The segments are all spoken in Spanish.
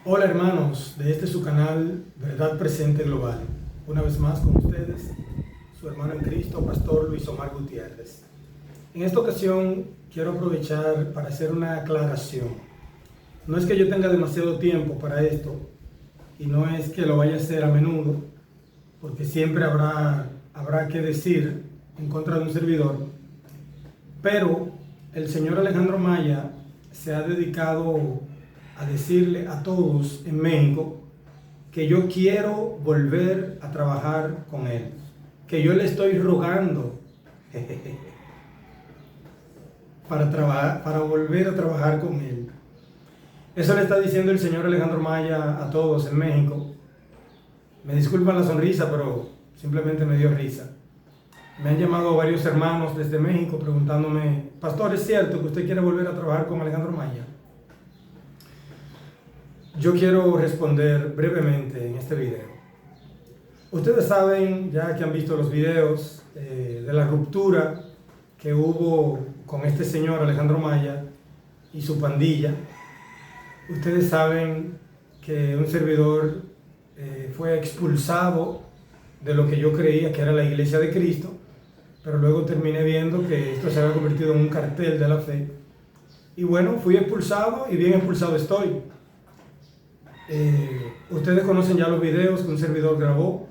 Hola hermanos de su canal Verdad Presente Global. Una vez más con ustedes, su hermano en Cristo, Pastor Luis Omar Gutiérrez. En esta ocasión quiero aprovechar para hacer una aclaración. No es que yo tenga demasiado tiempo para esto y no es que lo vaya a hacer a menudo, porque siempre habrá que decir en contra de un servidor, pero el señor Alejandro Maya se ha dedicado a decirle a todos en México que yo quiero volver a trabajar con él, que yo le estoy rogando para volver a trabajar con él. Eso le está diciendo el señor Alejandro Maya a todos en México. Me disculpan la sonrisa, pero simplemente me dio risa. Me han llamado varios hermanos desde México preguntándome: Pastor, ¿es cierto que usted quiere volver a trabajar con Alejandro Maya? Yo quiero responder brevemente en este video. Ustedes saben, ya que han visto los videos, de la ruptura que hubo con este señor Alejandro Maya y su pandilla. Ustedes saben que un servidor fue expulsado de lo que yo creía que era la Iglesia de Cristo, pero luego terminé viendo que esto se había convertido en un cartel de la fe. Y bueno, fui expulsado y bien expulsado estoy. Ustedes conocen ya los videos que un servidor grabó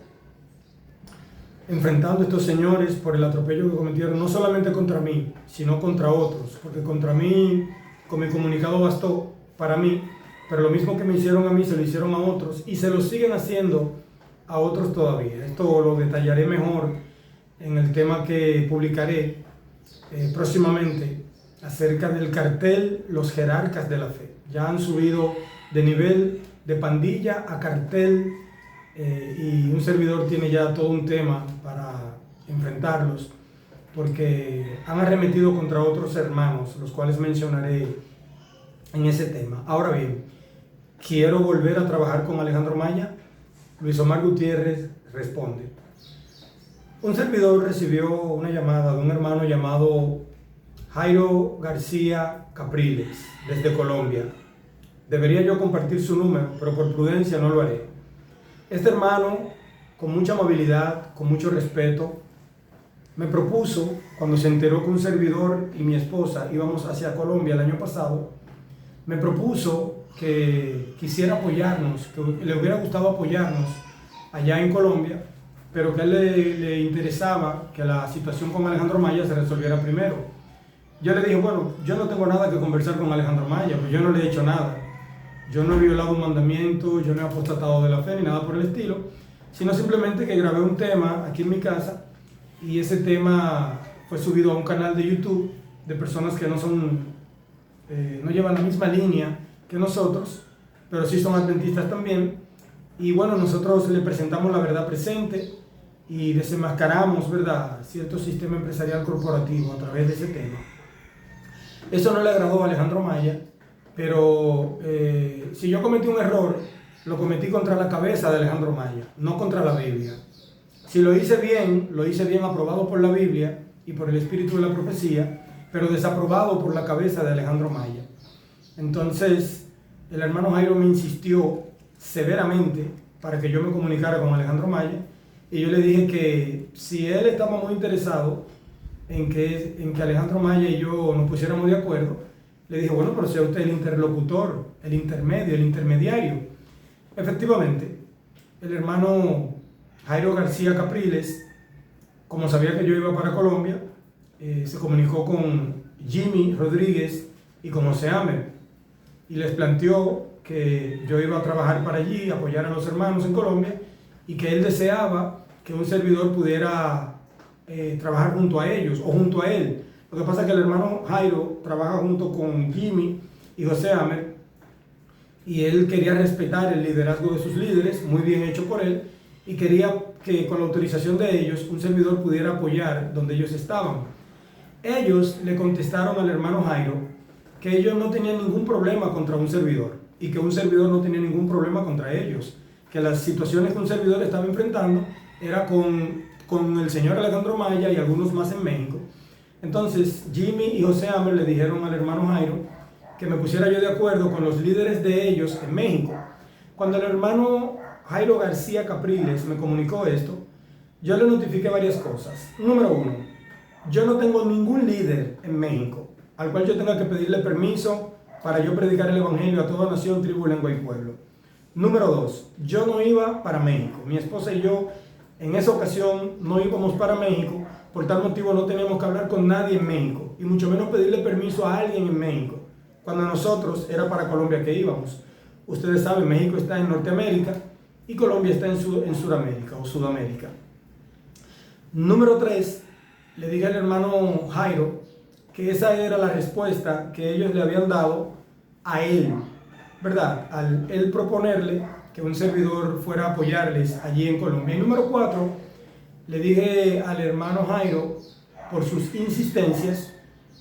enfrentando a estos señores por el atropello que cometieron, no solamente contra mí, sino contra otros, porque contra mí, con mi comunicado bastó para mí, pero lo mismo que me hicieron a mí, se lo hicieron a otros, y se lo siguen haciendo a otros todavía. Esto lo detallaré mejor en el tema que publicaré próximamente acerca del cartel Los Jerarcas de la Fe. Ya han subido de nivel de pandilla a cartel, y un servidor tiene ya todo un tema para enfrentarlos, porque han arremetido contra otros hermanos, los cuales mencionaré en ese tema. Ahora bien, ¿quiero volver a trabajar con Alejandro Maya? Luis Omar Gutiérrez responde. Un servidor recibió una llamada de un hermano llamado Jairo García Capriles, desde Colombia. Debería yo compartir su número, pero por prudencia no lo haré. Este hermano, con mucha amabilidad, con mucho respeto, me propuso, cuando se enteró que un servidor y mi esposa íbamos hacia Colombia el año pasado, me propuso que quisiera apoyarnos, que le hubiera gustado apoyarnos allá en Colombia, pero que a él le interesaba que la situación con Alejandro Maya se resolviera primero. Yo le dije, bueno, yo no tengo nada que conversar con Alejandro Maya, pues yo no le he hecho nada. Yo no he violado un mandamiento, yo no he apostatado de la fe ni nada por el estilo, sino simplemente que grabé un tema aquí en mi casa y ese tema fue subido a un canal de YouTube de personas que no llevan la misma línea que nosotros, pero sí son adventistas también. Y bueno, nosotros le presentamos la verdad presente y desenmascaramos, ¿verdad?, cierto sistema empresarial corporativo a través de ese tema. Eso no le agradó a Alejandro Maya, pero si yo cometí un error, lo cometí contra la cabeza de Alejandro Maya, no contra la Biblia. Si lo hice bien aprobado por la Biblia y por el espíritu de la profecía, pero desaprobado por la cabeza de Alejandro Maya. Entonces, el hermano Jairo me insistió severamente para que yo me comunicara con Alejandro Maya, y yo le dije que si él estaba muy interesado en que Alejandro Maya y yo nos pusiéramos de acuerdo, le dije, bueno, pero sea usted el interlocutor, el intermedio, el intermediario. Efectivamente, el hermano Jairo García Capriles, como sabía que yo iba para Colombia, se comunicó con Jimmy Rodríguez y con José Amer, y les planteó que yo iba a trabajar para allí, apoyar a los hermanos en Colombia, y que él deseaba que un servidor pudiera trabajar junto a ellos o junto a él. Lo que pasa es que el hermano Jairo trabaja junto con Jimmy y José Amer, y él quería respetar el liderazgo de sus líderes, muy bien hecho por él, y quería que con la autorización de ellos un servidor pudiera apoyar donde ellos estaban. Ellos le contestaron al hermano Jairo que ellos no tenían ningún problema contra un servidor y que un servidor no tenía ningún problema contra ellos, que las situaciones que un servidor estaba enfrentando era con el señor Alejandro Maya y algunos más en México. Entonces Jimmy y José Amer le dijeron al hermano Jairo que me pusiera yo de acuerdo con los líderes de ellos en México, Cuando el hermano Jairo García Capriles me comunicó esto, yo le notifiqué varias cosas. Número uno, yo no tengo ningún líder en México al cual yo tenga que pedirle permiso para yo predicar el evangelio a toda nación, tribu, lengua y pueblo. Número dos, yo no iba para México. Mi esposa y yo en esa ocasión no íbamos para México. Por tal motivo no teníamos que hablar con nadie en México y mucho menos pedirle permiso a alguien en México. Cuando nosotros era para Colombia que íbamos. Ustedes saben, México está en Norteamérica y Colombia está en Sudamérica o Sudamérica. Número 3, le dije al hermano Jairo que esa era la respuesta que ellos le habían dado a él, ¿verdad? Al él proponerle que un servidor fuera a apoyarles allí en Colombia. Y número 4, le dije al hermano Jairo, por sus insistencias,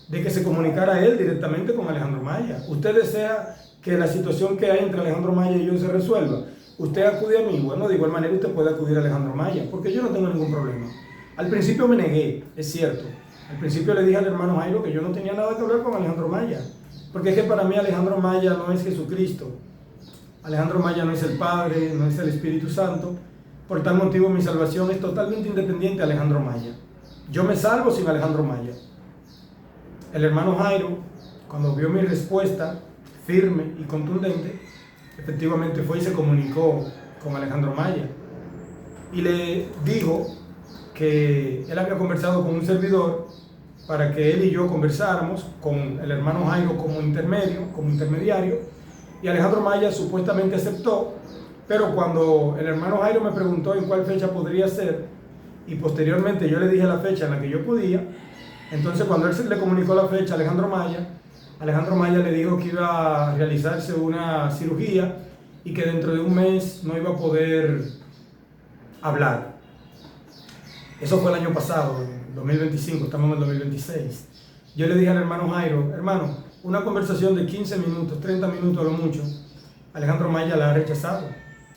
de que se comunicara él directamente con Alejandro Maya. Usted desea que la situación que hay entre Alejandro Maya y yo se resuelva. Usted acude a mí. Bueno, de igual manera usted puede acudir a Alejandro Maya, porque yo no tengo ningún problema. Al principio me negué, es cierto. Al principio le dije al hermano Jairo que yo no tenía nada que hablar con Alejandro Maya, porque es que para mí Alejandro Maya no es Jesucristo. Alejandro Maya no es el Padre, no es el Espíritu Santo. Por tal motivo mi salvación es totalmente independiente de Alejandro Maya. Yo me salvo sin Alejandro Maya. El hermano Jairo, cuando vio mi respuesta firme y contundente, efectivamente fue y se comunicó con Alejandro Maya y le dijo que él había conversado con un servidor para que él y yo conversáramos con el hermano Jairo como intermediario, y Alejandro Maya supuestamente aceptó, pero cuando el hermano Jairo me preguntó en cuál fecha podría ser, y posteriormente yo le dije la fecha en la que yo podía, entonces cuando él le comunicó la fecha a Alejandro Maya le dijo que iba a realizarse una cirugía y que dentro de un mes no iba a poder hablar. Eso fue el año pasado, en 2025, estamos en el 2026. Yo le dije al hermano Jairo, hermano, una conversación de 15 minutos, 30 minutos a lo mucho, Alejandro Maya la ha rechazado.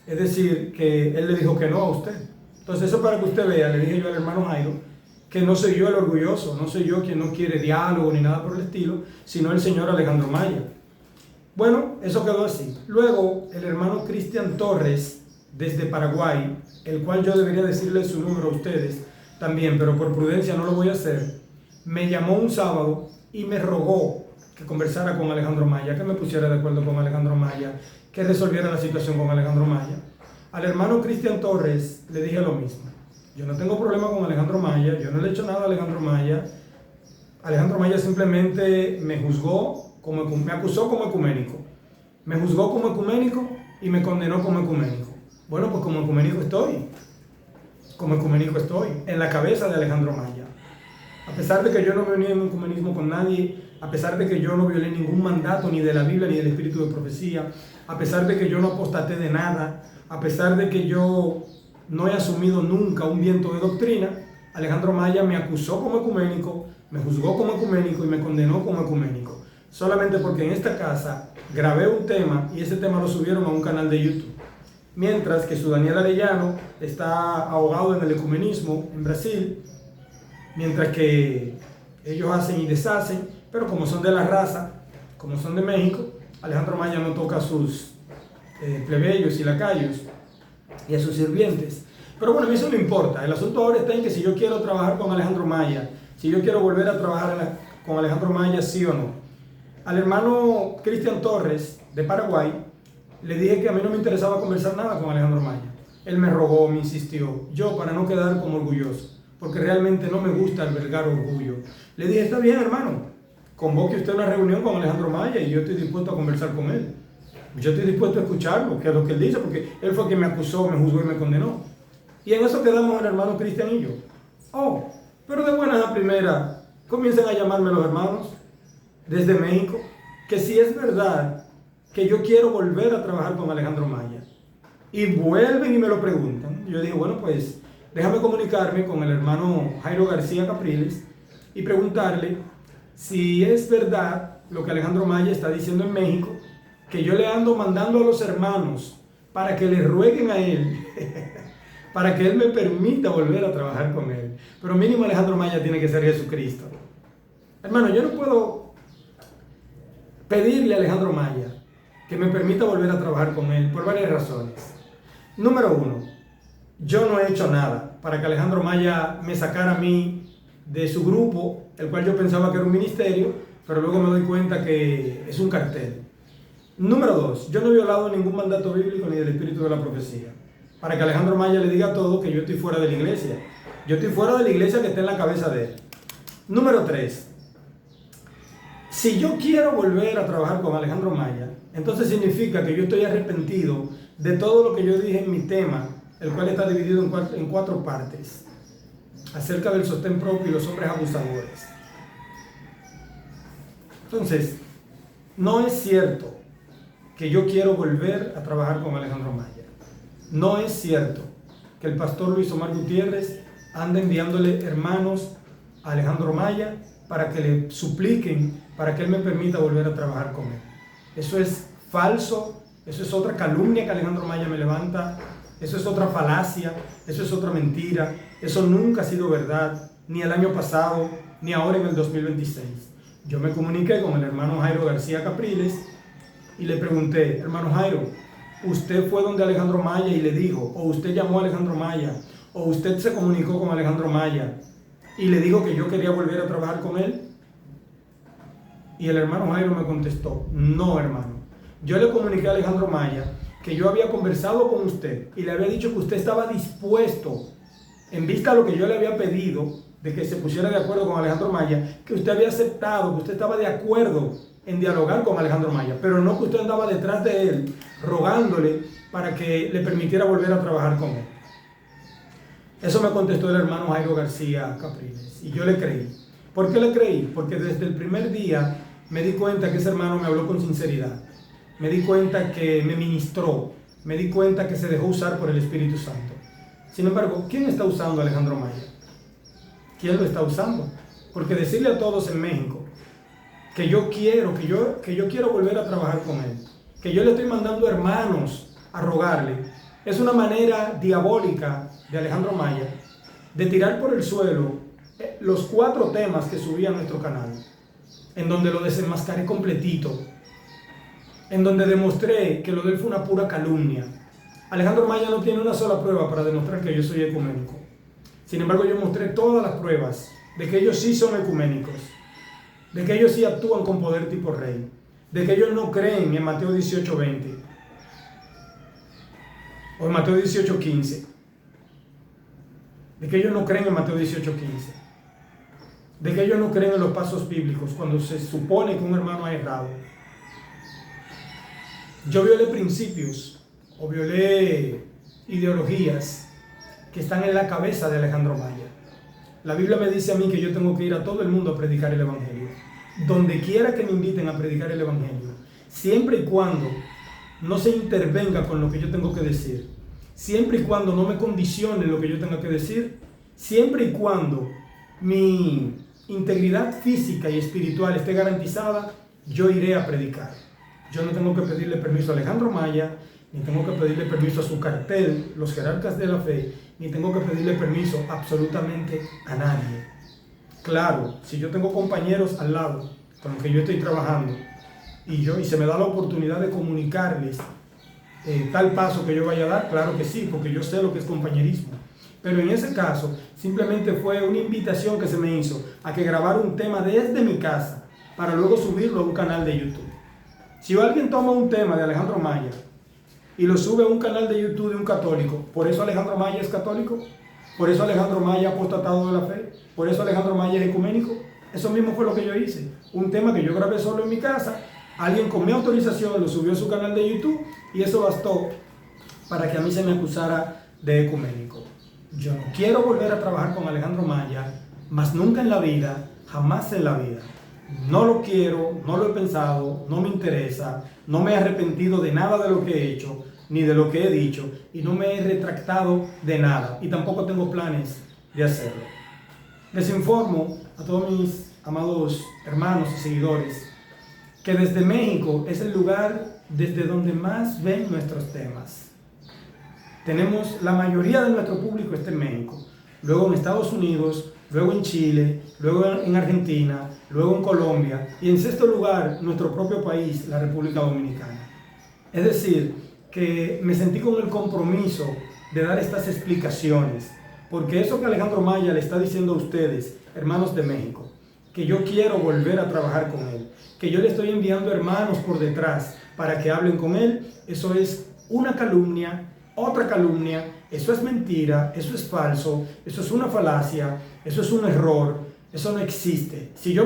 Es decir, que él le dijo que no a usted. Entonces eso para que usted vea, le dije yo al hermano Jairo, que no soy yo el orgulloso, no soy yo quien no quiere diálogo ni nada por el estilo, sino el señor Alejandro Maya. Bueno, eso quedó así. Luego, el hermano Cristian Torres, desde Paraguay, el cual yo debería decirle su número a ustedes también, pero por prudencia no lo voy a hacer, me llamó un sábado y me rogó que conversara con Alejandro Maya, que me pusiera de acuerdo con Alejandro Maya, que resolviera la situación con Alejandro Maya. Al hermano Cristian Torres le dije lo mismo. Yo no tengo problema con Alejandro Maya, yo no le he hecho nada a Alejandro Maya. Alejandro Maya simplemente me juzgó, me acusó como ecuménico. Me juzgó como ecuménico y me condenó como ecuménico. Bueno, pues como ecuménico estoy. Como ecuménico estoy, en la cabeza de Alejandro Maya. A pesar de que yo no me uní en un ecumenismo con nadie, a pesar de que yo no violé ningún mandato ni de la Biblia ni del Espíritu de Profecía, a pesar de que yo no apostaté de nada, a pesar de que yo no he asumido nunca un viento de doctrina, Alejandro Maya me acusó como ecuménico, me juzgó como ecuménico y me condenó como ecuménico. Solamente porque en esta casa grabé un tema y ese tema lo subieron a un canal de YouTube. Mientras que su Daniel Arellano está ahogado en el ecumenismo en Brasil, mientras que ellos hacen y deshacen, pero como son de la raza, como son de México, Alejandro Maya no toca a sus plebeyos y lacayos y a sus sirvientes. Pero bueno, a mí eso no importa. El asunto ahora está en que si yo quiero trabajar con Alejandro Maya, si yo quiero volver a trabajar con Alejandro Maya, sí o no. Al hermano Cristian Torres de Paraguay le dije que a mí no me interesaba conversar nada con Alejandro Maya. Él me rogó, me insistió. Yo, para no quedar como orgulloso, porque realmente no me gusta albergar orgullo, le dije, está bien, hermano, convoque usted una reunión con Alejandro Maya y yo estoy dispuesto a conversar con él. Yo estoy dispuesto a escucharlo, que es lo que él dice, porque él fue quien me acusó, me juzgó y me condenó. Y en eso quedamos el hermano Cristian y yo. Oh, pero de buenas a primeras comienzan a llamarme los hermanos desde México, que si es verdad que yo quiero volver a trabajar con Alejandro Maya. Y vuelven y me lo preguntan. Yo dije, bueno, pues déjame comunicarme con el hermano Jairo García Capriles y preguntarle si es verdad lo que Alejandro Maya está diciendo en México, que yo le ando mandando a los hermanos para que le rueguen a él, para que él me permita volver a trabajar con él. Pero mínimo Alejandro Maya tiene que ser Jesucristo. Hermano, yo no puedo pedirle a Alejandro Maya que me permita volver a trabajar con él por varias razones. Número uno, yo no he hecho nada para que Alejandro Maya me sacara a mí de su grupo, el cual yo pensaba que era un ministerio, pero luego me doy cuenta que es un cartel. Número dos, yo no he violado ningún mandato bíblico ni del espíritu de la profecía, para que Alejandro Maya le diga a todo que yo estoy fuera de la iglesia. Yo estoy fuera de la iglesia que está en la cabeza de él. Número tres, si yo quiero volver a trabajar con Alejandro Maya, entonces significa que yo estoy arrepentido de todo lo que yo dije en mi tema, el cual está dividido en cuatro partes, acerca del sostén propio y los hombres abusadores. Entonces, no es cierto que yo quiero volver a trabajar con Alejandro Maya. No es cierto que el pastor Luis Omar Gutiérrez anda enviándole hermanos a Alejandro Maya para que le supliquen, para que él me permita volver a trabajar con él. Eso es falso, eso es otra calumnia que Alejandro Maya me levanta, eso es otra falacia, eso es otra mentira, eso nunca ha sido verdad, ni el año pasado, ni ahora en el 2026. Yo me comuniqué con el hermano Jairo García Capriles y le pregunté, hermano Jairo, ¿usted fue donde Alejandro Maya y le dijo, o usted llamó a Alejandro Maya, o usted se comunicó con Alejandro Maya y le dijo que yo quería volver a trabajar con él? Y el hermano Jairo me contestó, no, hermano. Yo le comuniqué a Alejandro Maya que yo había conversado con usted y le había dicho que usted estaba dispuesto, en vista a lo que yo le había pedido, de que se pusiera de acuerdo con Alejandro Maya, que usted había aceptado, que usted estaba de acuerdo en dialogar con Alejandro Maya, pero no que usted andaba detrás de él, rogándole para que le permitiera volver a trabajar con él. Eso me contestó el hermano Jairo García Capriles, y yo le creí. ¿Por qué le creí? Porque desde el primer día me di cuenta que ese hermano me habló con sinceridad. Me di cuenta que me ministró. Me di cuenta que se dejó usar por el Espíritu Santo. Sin embargo, ¿quién está usando a Alejandro Maya? ¿Quién lo está usando? Porque decirle a todos en México que yo quiero volver a trabajar con él, que yo le estoy mandando hermanos a rogarle, es una manera diabólica de Alejandro Maya de tirar por el suelo los 4 temas que subí a nuestro canal, en donde lo desenmascaré completito, en donde demostré que lo de él fue una pura calumnia. Alejandro Maya no tiene una sola prueba para demostrar que yo soy ecuménico. Sin embargo, yo mostré todas las pruebas de que ellos sí son ecuménicos, de que ellos sí actúan con poder tipo rey, de que ellos no creen en Mateo 18:20 o en Mateo 18:15, de que ellos no creen en Mateo 18:15, de que ellos no creen en los pasos bíblicos cuando se supone que un hermano ha errado. Yo violé principios o violé ideologías que están en la cabeza de Alejandro Maya. La Biblia me dice a mí que yo tengo que ir a todo el mundo a predicar el Evangelio, donde quiera que me inviten a predicar el Evangelio, siempre y cuando no se intervenga con lo que yo tengo que decir, siempre y cuando no me condicione lo que yo tenga que decir, siempre y cuando mi integridad física y espiritual esté garantizada, yo iré a predicar. Yo no tengo que pedirle permiso a Alejandro Maya, ni tengo que pedirle permiso a su cartel, los jerarcas de la fe, ni tengo que pedirle permiso absolutamente a nadie. Claro, si yo tengo compañeros al lado con los que yo estoy trabajando y se me da la oportunidad de comunicarles tal paso que yo vaya a dar, claro que sí, porque yo sé lo que es compañerismo. Pero en ese caso, simplemente fue una invitación que se me hizo a que grabara un tema desde mi casa para luego subirlo a un canal de YouTube. Si alguien toma un tema de Alejandro Maya y lo sube a un canal de YouTube de un católico, ¿por eso Alejandro Maya es católico? ¿Por eso Alejandro Maya ha apostatado de la fe? ¿Por eso Alejandro Maya es ecuménico? Eso mismo fue lo que yo hice. Un tema que yo grabé solo en mi casa, alguien con mi autorización lo subió a su canal de YouTube y eso bastó para que a mí se me acusara de ecuménico. Yo no quiero volver a trabajar con Alejandro Maya, más nunca en la vida, jamás en la vida. No lo quiero, no lo he pensado, no me interesa, no me he arrepentido de nada de lo que he hecho, ni de lo que he dicho, y no me he retractado de nada, y tampoco tengo planes de hacerlo. Les informo a todos mis amados hermanos y seguidores que desde México es el lugar desde donde más ven nuestros temas. Tenemos, la mayoría de nuestro público está en México, luego en Estados Unidos, luego en Chile, luego en Argentina, luego en Colombia y en sexto lugar nuestro propio país, la República Dominicana. Es decir, que me sentí con el compromiso de dar estas explicaciones, porque eso que Alejandro Maya le está diciendo a ustedes, hermanos de México, que yo quiero volver a trabajar con él, que yo le estoy enviando hermanos por detrás para que hablen con él, eso es una calumnia, otra calumnia, eso es mentira, eso es falso, eso es una falacia, eso es un error, eso no existe. Si yo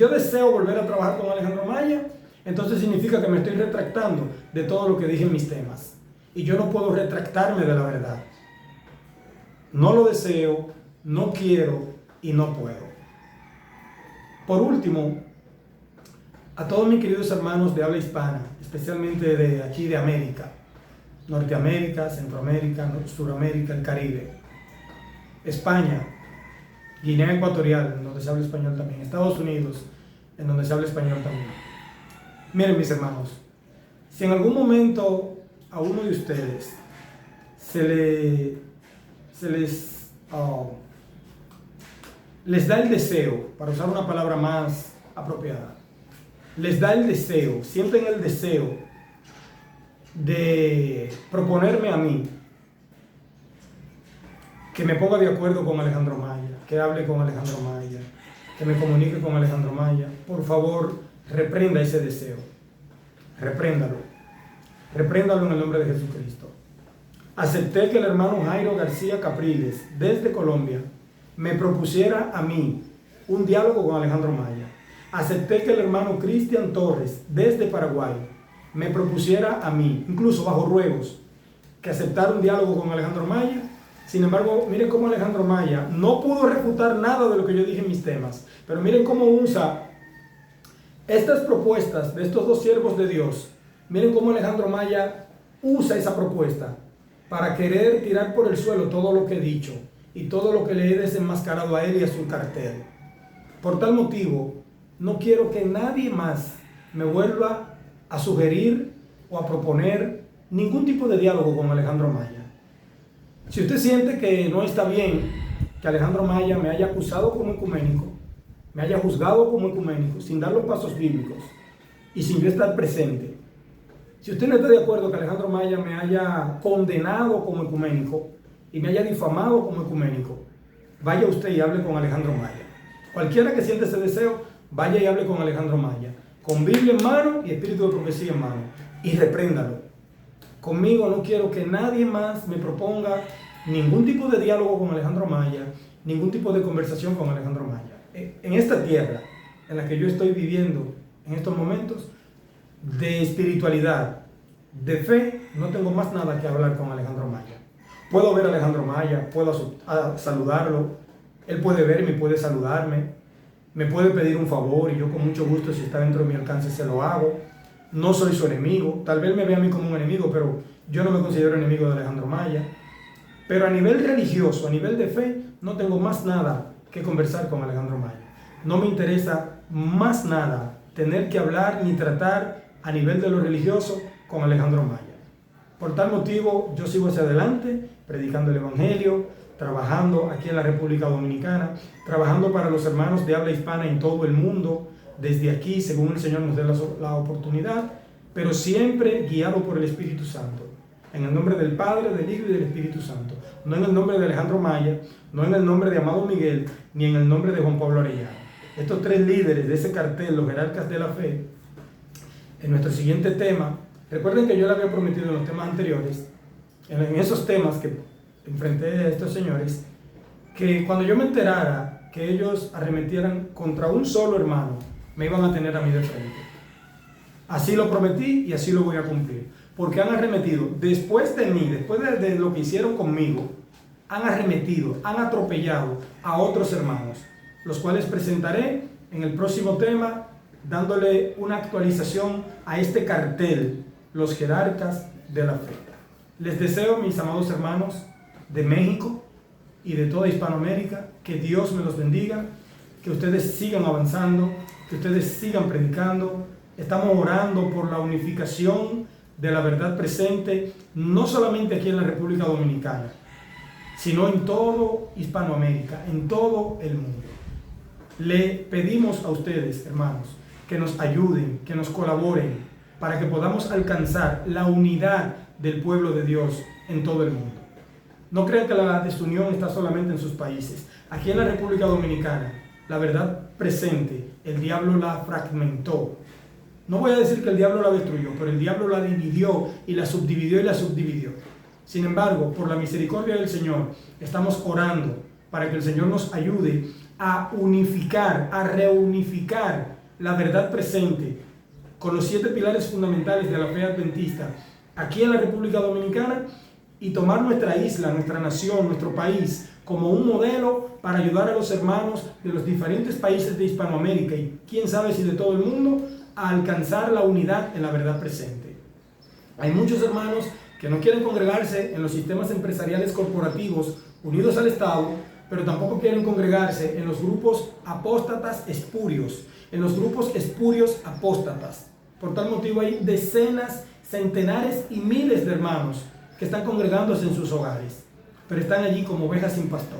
deseo volver a trabajar con Alejandro Maya, entonces significa que me estoy retractando de todo lo que dije en mis temas. Y yo no puedo retractarme de la verdad. No lo deseo, no quiero y no puedo. Por último, a todos mis queridos hermanos de habla hispana, especialmente de aquí de América, Norteamérica, Centroamérica, Suramérica, el Caribe, España, Guinea Ecuatorial, en donde se habla español también, Estados Unidos, en donde se habla español también. Miren, mis hermanos, si en algún momento a uno de ustedes les da el deseo, para usar una palabra más apropiada, les da el deseo, sienten el deseo de proponerme a mí que me ponga de acuerdo con Alejandro Maya, que hable con Alejandro Maya, que me comunique con Alejandro Maya, por favor, reprenda ese deseo, repréndalo en el nombre de Jesucristo. Acepté que el hermano Jairo García Capriles, desde Colombia, me propusiera a mí un diálogo con Alejandro Maya. Acepté que el hermano Cristian Torres, desde Paraguay, me propusiera a mí, incluso bajo ruegos, que aceptara un diálogo con Alejandro Maya. Sin embargo, miren cómo Alejandro Maya no pudo refutar nada de lo que yo dije en mis temas, pero miren cómo usa estas propuestas de estos dos siervos de Dios. Miren cómo Alejandro Maya usa esa propuesta para querer tirar por el suelo todo lo que he dicho y todo lo que le he desenmascarado a él y a su cartel. Por tal motivo, no quiero que nadie más me vuelva a sugerir o a proponer ningún tipo de diálogo con Alejandro Maya. Si usted siente que no está bien que Alejandro Maya me haya acusado como ecuménico, me haya juzgado como ecuménico, sin dar los pasos bíblicos y sin yo estar presente, si usted no está de acuerdo que Alejandro Maya me haya condenado como ecuménico y me haya difamado como ecuménico, vaya usted y hable con Alejandro Maya. Cualquiera que siente ese deseo, vaya y hable con Alejandro Maya, con Biblia en mano y espíritu de profecía en mano, y repréndalo. Conmigo no quiero que nadie más me proponga ningún tipo de diálogo con Alejandro Maya, ningún tipo de conversación con Alejandro Maya. En esta tierra en la que yo estoy viviendo en estos momentos, de espiritualidad, de fe, no tengo más nada que hablar con Alejandro Maya. Puedo ver a Alejandro Maya, puedo saludarlo, él puede verme, puede saludarme, me puede pedir un favor y yo con mucho gusto, si está dentro de mi alcance, se lo hago. No soy su enemigo, tal vez me vea a mí como un enemigo, pero yo no me considero enemigo de Alejandro Maya. Pero a nivel religioso, a nivel de fe, no tengo más nada que conversar con Alejandro Maya. No me interesa más nada tener que hablar ni tratar a nivel de lo religioso con Alejandro Maya. Por tal motivo, yo sigo hacia adelante, predicando el Evangelio, trabajando aquí en la República Dominicana, trabajando para los hermanos de habla hispana en todo el mundo, desde aquí, según el Señor nos dé la oportunidad, pero siempre guiado por el Espíritu Santo. En el nombre del Padre, del Hijo y del Espíritu Santo. No en el nombre de Alejandro Maya, no en el nombre de Amado Miguel, ni en el nombre de Juan Pablo Arellano. Estos tres líderes de ese cartel, los jerarcas de la fe, en nuestro siguiente tema, recuerden que yo le había prometido en los temas anteriores, en esos temas que enfrenté a estos señores, que cuando yo me enterara que ellos arremetieran contra un solo hermano, me iban a tener a mí de frente. Así lo prometí y así lo voy a cumplir. Porque han arremetido, después de mí, después de lo que hicieron conmigo, han arremetido, han atropellado a otros hermanos, los cuales presentaré en el próximo tema, dándole una actualización a este cartel, los jerarcas de la fe. Les deseo, mis amados hermanos de México y de toda Hispanoamérica, que Dios me los bendiga, que ustedes sigan avanzando, que ustedes sigan predicando. Estamos orando por la unificación de la verdad presente, no solamente aquí en la República Dominicana, sino en todo Hispanoamérica, en todo el mundo. Le pedimos a ustedes, hermanos, que nos ayuden, que nos colaboren para que podamos alcanzar la unidad del pueblo de Dios en todo el mundo. No crean que la desunión está solamente en sus países. Aquí en la República Dominicana, la verdad presente, el diablo la fragmentó. No voy a decir que el diablo la destruyó, pero el diablo la dividió y la subdividió y la subdividió. Sin embargo, por la misericordia del Señor, estamos orando para que el Señor nos ayude a unificar, a reunificar la verdad presente con los 7 pilares fundamentales de la fe adventista aquí en la República Dominicana y tomar nuestra isla, nuestra nación, nuestro país como un modelo para ayudar a los hermanos de los diferentes países de Hispanoamérica y quién sabe si de todo el mundo a alcanzar la unidad en la verdad presente. Hay muchos hermanos que no quieren congregarse en los sistemas empresariales corporativos unidos al Estado, pero tampoco quieren congregarse en los grupos apóstatas espurios, en los grupos espurios apóstatas. Por tal motivo hay decenas, centenares y miles de hermanos que están congregándose en sus hogares, pero están allí como ovejas sin pastor.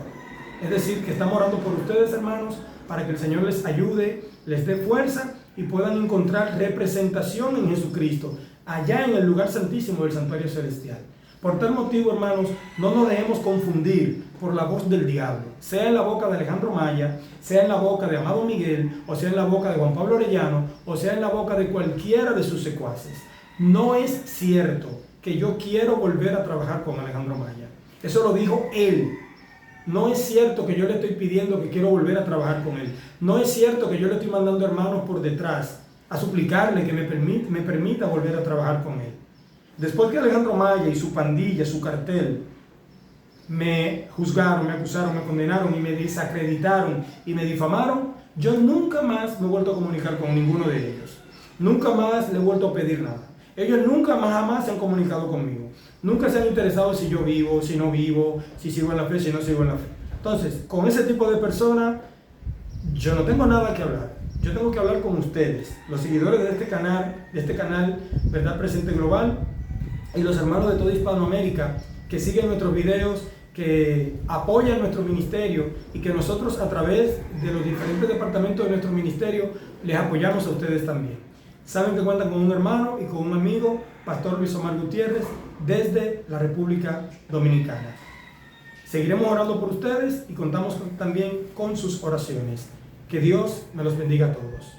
Es decir, que estamos orando por ustedes, hermanos, para que el Señor les ayude, les dé fuerza y puedan encontrar representación en Jesucristo, allá en el lugar santísimo del santuario celestial. Por tal motivo, hermanos, no nos dejemos confundir por la voz del diablo, sea en la boca de Alejandro Maya, sea en la boca de Amado Miguel, o sea en la boca de Juan Pablo Orellano, o sea en la boca de cualquiera de sus secuaces. No es cierto que yo quiero volver a trabajar con Alejandro Maya. Eso lo dijo él. No es cierto que yo le estoy pidiendo que quiero volver a trabajar con él. No es cierto que yo le estoy mandando hermanos por detrás a suplicarle que me permita volver a trabajar con él. Después que Alejandro Maya y su pandilla, su cartel, me juzgaron, me acusaron, me condenaron y me desacreditaron y me difamaron, yo nunca más me he vuelto a comunicar con ninguno de ellos. Nunca más le he vuelto a pedir nada. Ellos nunca más jamás se han comunicado conmigo. Nunca se han interesado si yo vivo, si no vivo, si sigo en la fe, si no sigo en la fe. Entonces, con ese tipo de personas, yo no tengo nada que hablar. Yo tengo que hablar con ustedes, los seguidores de este canal, Verdad Presente Global, y los hermanos de toda Hispanoamérica que siguen nuestros videos, que apoyan nuestro ministerio y que nosotros a través de los diferentes departamentos de nuestro ministerio les apoyamos a ustedes también. Saben que cuentan con un hermano y con un amigo, Pastor Luis Omar Gutiérrez, desde la República Dominicana. Seguiremos orando por ustedes y contamos también con sus oraciones. Que Dios me los bendiga a todos.